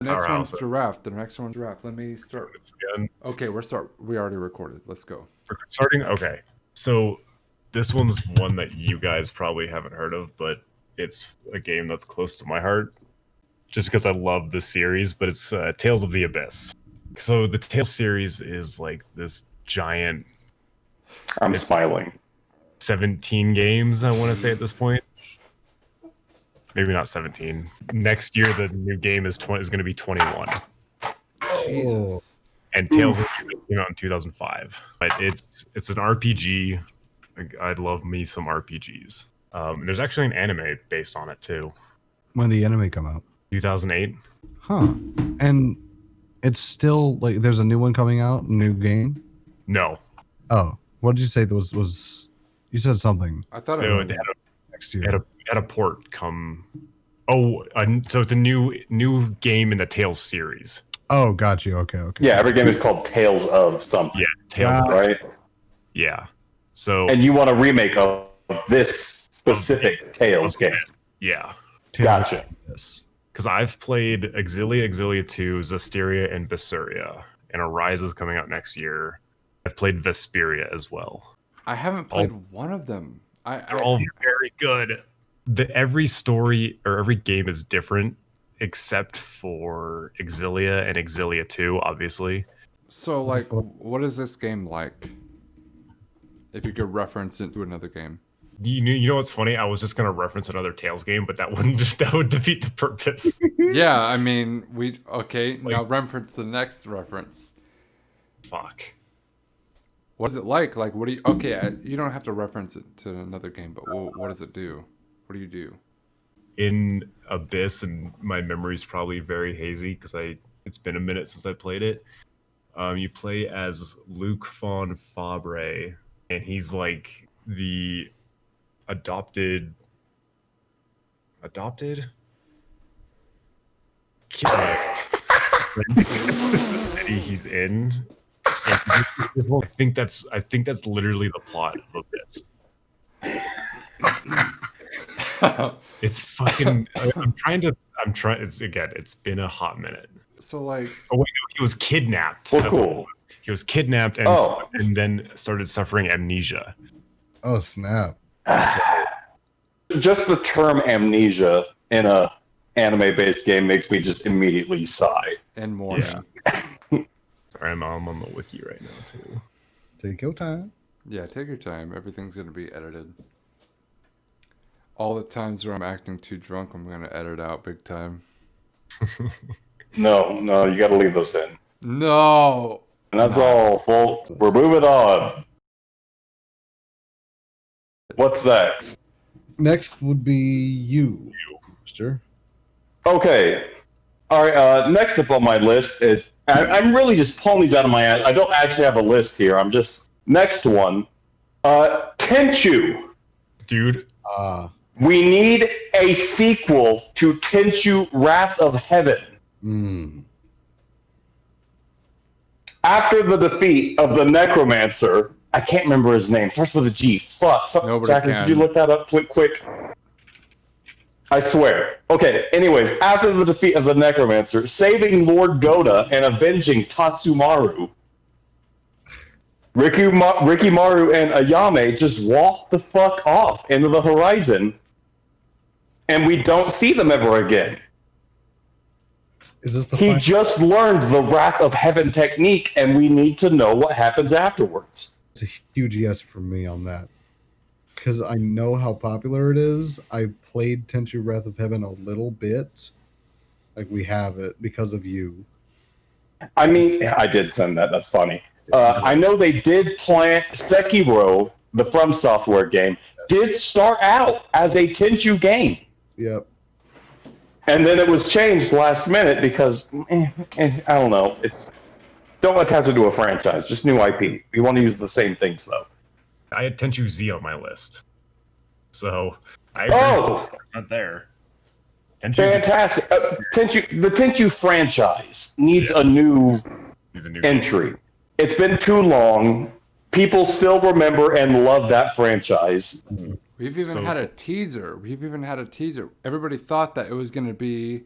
The All next right, one's giraffe. The next one's giraffe. Let me start. again. Okay, we already recorded. Let's go. We're starting. Okay, so this one's one that you guys probably haven't heard of, but it's a game that's close to my heart, just because I love the series. But it's Tales of the Abyss. So the Tales series is like this giant. I'm It's smiling. 17 games, I want to say at this point. Maybe not 17. Next year, the new game is going to be 21. Jesus. And Tales of the Abyss came out in 2005. But it's an RPG. I love me some RPGs. There's actually an anime based on it too. When did the anime come out? 2008. Huh. And it's still like there's a new one coming out, new game. No. Oh, what did you say? Was you said something? I thought It it Next year. had a port come. Oh, so it's a new game in the Tales series. Oh, got you. Okay. Yeah, every game is called Tales of something. Yeah, Tales of Right? Yeah. So And you want a remake of this specific Tales game. yeah, Gotcha. Yes. because I've played Exilia, Exilia 2, Zestiria, and Berseria, and Arise is coming out next year. I've played Vesperia as well. I haven't played one of them. They're all very good. Every story or every game is different, except for Exilia and Exilia 2, obviously. So, like, what is this game like? If you could reference it to another game. You know what's funny? I was just gonna reference another Tales game, but that would defeat the purpose. Yeah, I mean, now reference the next reference. Fuck. What is it like? Like, what do you? Okay, you don't have to reference it to another game, but what does it do? What do you do? In Abyss, and my memory's probably very hazy because it's been a minute since I played it. You play as Luc von Fabre, and he's like the adopted city he's in. And I think that's literally the plot of Abyss. It's fucking. It's been a hot minute. So, like, Oh wait, no, he was kidnapped. Well, That's what it cool. was. He was kidnapped and then started suffering amnesia. Oh snap! Just the term amnesia in a anime-based game makes me just immediately sigh. and more. Yeah. Sorry, I'm on the wiki right now too. Take your time. Yeah, take your time. Everything's gonna be edited. All the times where I'm acting too drunk, I'm gonna edit out big time. No, you got to leave those in. No. And that's all, folks. We're moving on. What's next? Next would be you, Mister. Okay. All right. Next up on my list is I'm really just pulling these out of my ass. I don't actually have a list here. I'm just next one. Tenchu. Dude, We need a sequel to Tenchu Wrath of Heaven. After the defeat of the Necromancer, I can't remember his name. Starts with a G. Fuck. Nobody Zachary, can. could you look that up quick? I swear. Okay, anyways, after the defeat of the Necromancer, saving Lord Goda and avenging Tatsumaru, Rikimaru and Ayame just walk the fuck off into the horizon, and we don't see them ever again. Is this the He just learned the Wrath of Heaven technique, and we need to know what happens afterwards. It's a huge yes for me on that. Because I know how popular it is. I played Tenchu Wrath of Heaven a little bit. Like, we have it because of you. I mean, I did send that. That's funny. I know they did plant Sekiro, the From Software game, did start out as a Tenchu game. Yep. And then it was changed last minute because, I don't know. Don't attach it to a franchise, just new IP. We want to use the same things, though. I had Tenchu Z on my list, so I agree. It's not there. Fantastic. The Tenchu franchise needs a new entry. It's been too long. People still remember and love that franchise. We've even had a teaser. Everybody thought that it was going to be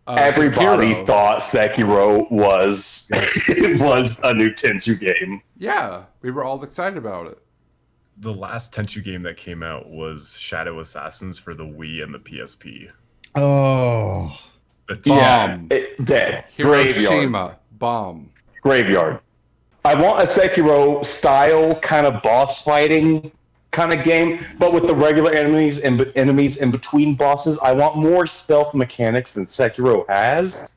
Everybody Sekiro. thought Sekiro was was a new Tenchu game. Yeah, we were all excited about it. The last Tenchu game that came out was Shadow Assassins for the Wii and the PSP. Oh, It's Yeah, Bomb. dead. Graveyard. Hiroshima. Bomb. Graveyard. I want a Sekiro style kind of boss fighting kind of game, but with the regular enemies and enemies in between bosses. I want more stealth mechanics than Sekiro has.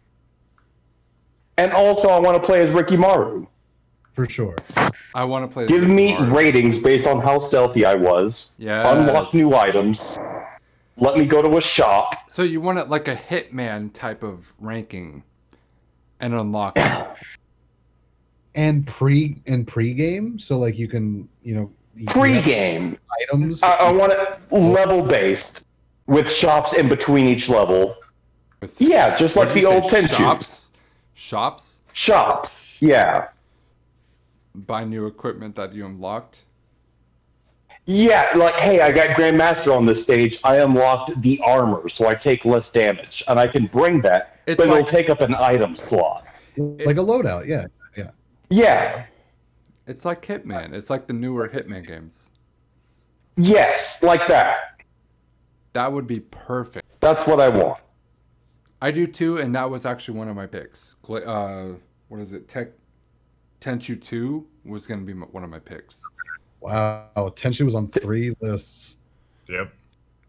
And also, I want to play as Rikimaru. for sure. I want to play. Give me Mario. ratings based on how stealthy I was. Yes. Unlock new items. Let me go to a shop. So you want it like a Hitman type of ranking, and unlock it. And pre-game, so like you can, you have Pre-game. items. I want it level based with shops in between each level. With, Yeah, just what like did the you old say, Tenchu. shops. Shops. Shops. Yeah. Buy new equipment that you unlocked. Yeah, like, hey, I got Grandmaster on this stage. I unlocked the armor, so I take less damage. And I can bring that, It's but like- it'll take up an item slot. like a loadout. Yeah. Yeah. It's like Hitman. It's like the newer Hitman games. Yes, like that. That would be perfect. That's what I want. I do too, and that was actually one of my picks. What is it? Tenchu 2 was going to be one of my picks. Wow. Tenshi was on 3 lists. Yep.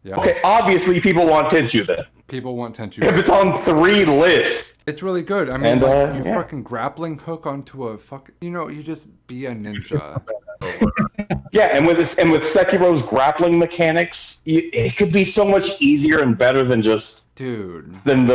Yeah. Okay, obviously people want Tenchu then. People want Tenchu. If it's on 3 lists. It's really good. I mean, And, like, you yeah. fucking grappling hook onto a fucking... you just be a ninja. Yeah, and with Sekiro's grappling mechanics, it could be so much easier and better than just Dude. aim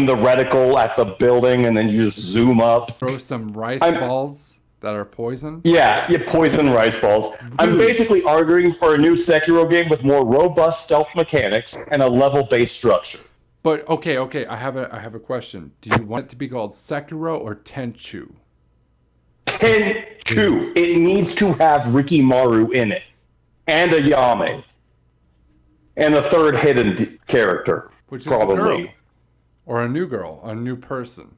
the reticle at the building and then you just zoom up. Throw some rice I'm- balls that are poison. Yeah, you poison rice balls. I'm Dude. basically arguing for a new Sekiro game with more robust stealth mechanics and a level-based structure. But, okay, I have a question. Do you want it to be called Sekiro or Tenchu? Tenchu. It needs to have Rikimaru in it. And a Yame. And a third hidden character. Which is a girl. probably. Or a new girl, a new person.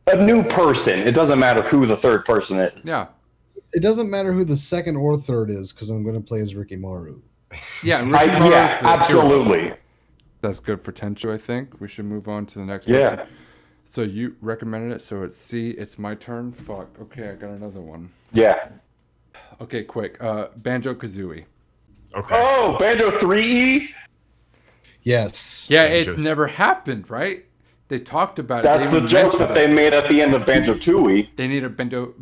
A new person. It doesn't matter who the third person is. Yeah. It doesn't matter who the second or third is because I'm going to play as Rikimaru. Yeah, Rikimaru Yeah, is the hero. absolutely. That's good for Tenchu, I think. We should move on to the next Yeah. person. So you recommended it, so it's C. It's my turn. Fuck. Okay, I got another one. Yeah. Okay, quick. BanjoKazooie. Okay. Oh, Banjo 3E? Yes. Yeah, Banjo. it's never happened, right? They talked about it. That's They the even joke mentioned that they it. made at the end of Banjo 2E. They need a Banjo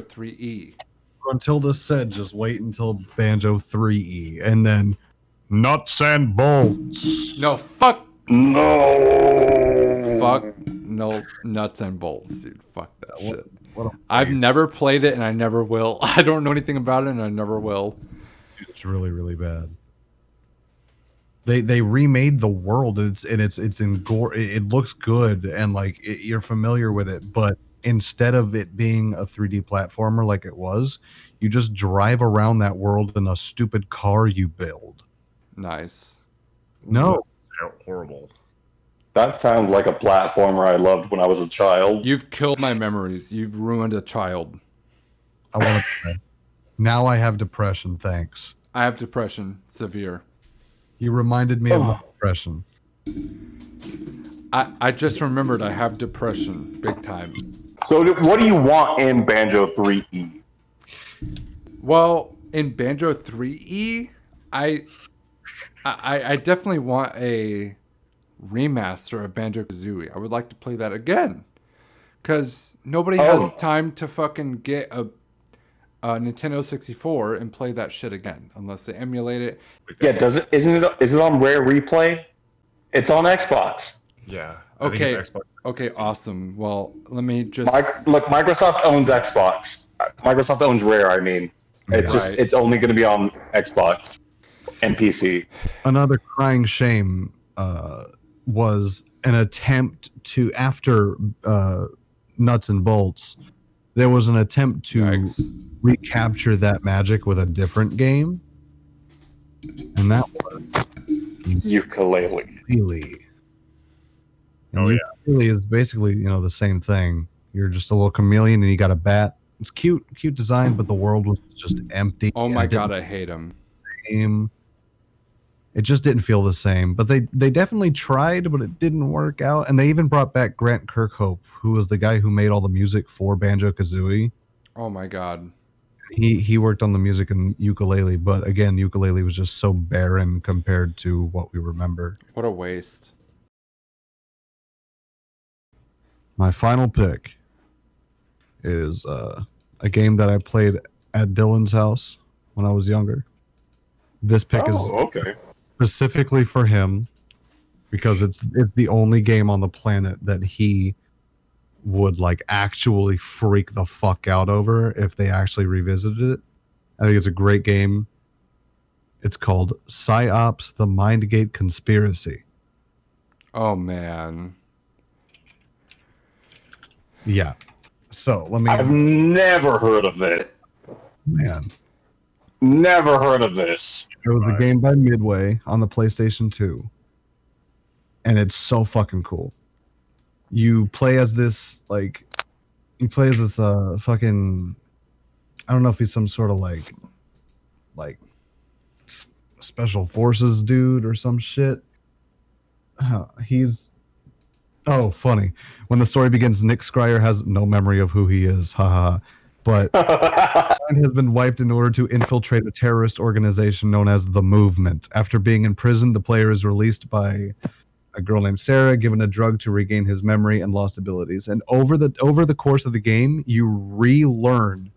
3E. Until said, just wait until Banjo 3E and then nuts and bolts. No, fuck. No. Fuck. No nuts and bolts, dude. Fuck that shit. What a I've waste. never played it and I never will. I don't know anything about it and I never will. It's really, really bad. They remade the world. It's in gore. It looks good and like you're familiar with it, but instead of it being a 3D platformer like it was, you just drive around that world in a stupid car you build. Nice. No, That's horrible. That sounds like a platformer I loved when I was a child. You've killed my memories. You've ruined a child. I want to. Now I have depression. Thanks. I have depression. Severe. You reminded me of my depression. I just remembered I have depression. Big time. So what do you want in Banjo 3E? Well, in Banjo 3E, I definitely want a remaster of BanjoKazooie. I would like to play that again. Because nobody has time to fucking get a Nintendo 64 and play that shit again. Unless they emulate it. Yeah, is it on Rare Replay? It's on Xbox. Yeah. Okay. I think it's Xbox. Okay, awesome. Well, let me just... Look, Microsoft owns Xbox. Microsoft owns Rare, I mean. It's Right. it's only going to be on Xbox and PC. Another crying shame was an attempt to, after Nuts and Bolts, there was an attempt to Yikes. recapture that magic with a different game. And that was Ukulele. really... And really is basically, the same thing. You're just a little chameleon and you got a bat. It's cute design, but the world was just empty. Oh my god, I hate him. It just didn't feel the same. But they definitely tried, but it didn't work out. And they even brought back Grant Kirkhope, who was the guy who made all the music for Banjo-Kazooie. Oh my god. He worked on the music and ukulele, but again, ukulele was just so barren compared to what we remember. What a waste. My final pick is a game that I played at Dylan's house when I was younger. This pick is specifically for him because it's the only game on the planet that he would like actually freak the fuck out over if they actually revisited it. I think it's a great game. It's called Psyops: The Mindgate Conspiracy. Oh man. Yeah. So I've never heard of it. Man. Never heard of this. It was a game by Midway on the PlayStation 2. And it's so fucking cool. You play as this, fucking, I don't know if he's some sort of like special forces dude or some shit. Funny. When the story begins, Nick Scryer has no memory of who he is. Haha. But has been wiped in order to infiltrate a terrorist organization known as The Movement. After being imprisoned, the player is released by a girl named Sarah, given a drug to regain his memory and lost abilities. And over the course of the game, you relearn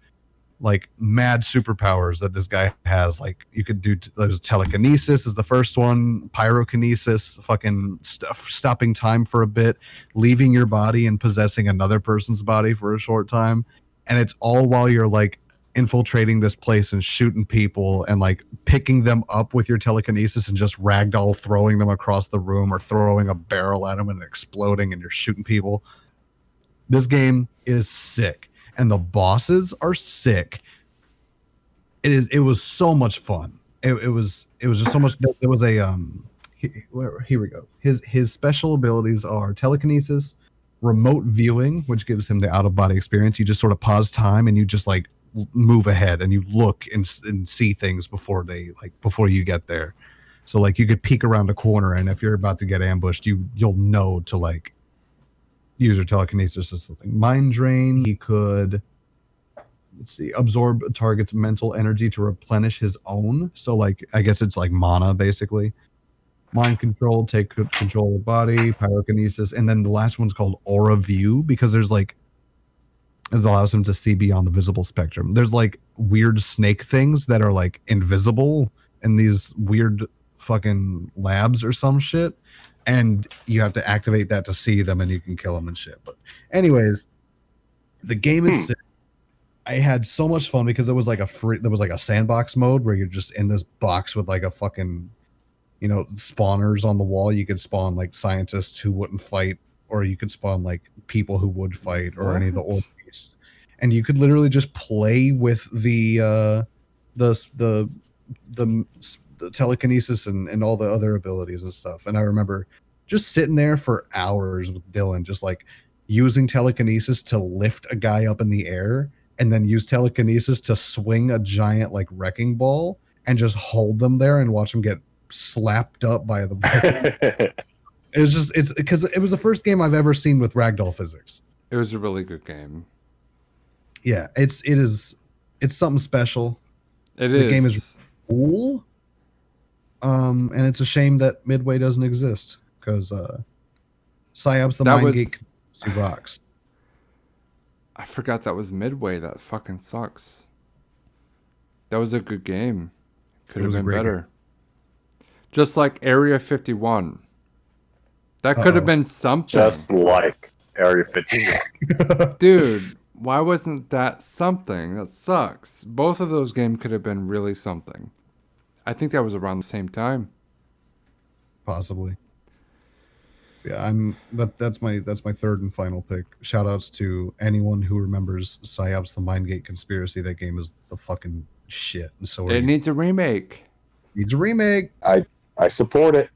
like mad superpowers that this guy has. Like you could do there's telekinesis is the first one, pyrokinesis, fucking stopping time for a bit, leaving your body and possessing another person's body for a short time. And it's all while you're like infiltrating this place and shooting people and like picking them up with your telekinesis and just ragdoll throwing them across the room or throwing a barrel at them and exploding and you're shooting people. This game is sick and the bosses are sick. It was so much fun. It was just so much. There was a here we go. His special abilities are telekinesis, remote viewing, which gives him the out of body experience. You just sort of pause time and you just like move ahead and you look and see things before you get there. So like you could peek around a corner and if you're about to get ambushed, you'll know to like use your telekinesis or something. Mind drain, he could absorb a target's mental energy to replenish his own. So like I guess it's like mana basically. Mind control, take control of the body, pyrokinesis, and then the last one's called aura view because there's like it allows him to see beyond the visible spectrum. There's like weird snake things that are like invisible in these weird fucking labs or some shit, and you have to activate that to see them and you can kill them and shit. But anyways, the game is sick. I had so much fun because there was like a sandbox mode where you're just in this box with like a fucking spawners on the wall. You could spawn like scientists who wouldn't fight, or you could spawn like people who would fight, or any of the old beasts. And you could literally just play with the telekinesis and all the other abilities and stuff. And I remember just sitting there for hours with Dylan, just like using telekinesis to lift a guy up in the air, and then use telekinesis to swing a giant like wrecking ball and just hold them there and watch them get slapped up by the it's because it was the first game I've ever seen with ragdoll physics. It was a really good game. Yeah, it's something special. The game is cool. And it's a shame that Midway doesn't exist because Psyops the Mindgate rocks. I forgot that was Midway. That fucking sucks. That was a good game. Could have been better. Just like Area 51. That could have been something. Just like Area 51. Dude, why wasn't that something? That sucks. Both of those games could have been really something. I think that was around the same time. Possibly. Yeah, that's my third and final pick. Shout outs to anyone who remembers Psyops the Mindgate Conspiracy. That game is the fucking shit. And so it needs a remake. Needs a remake. I support it.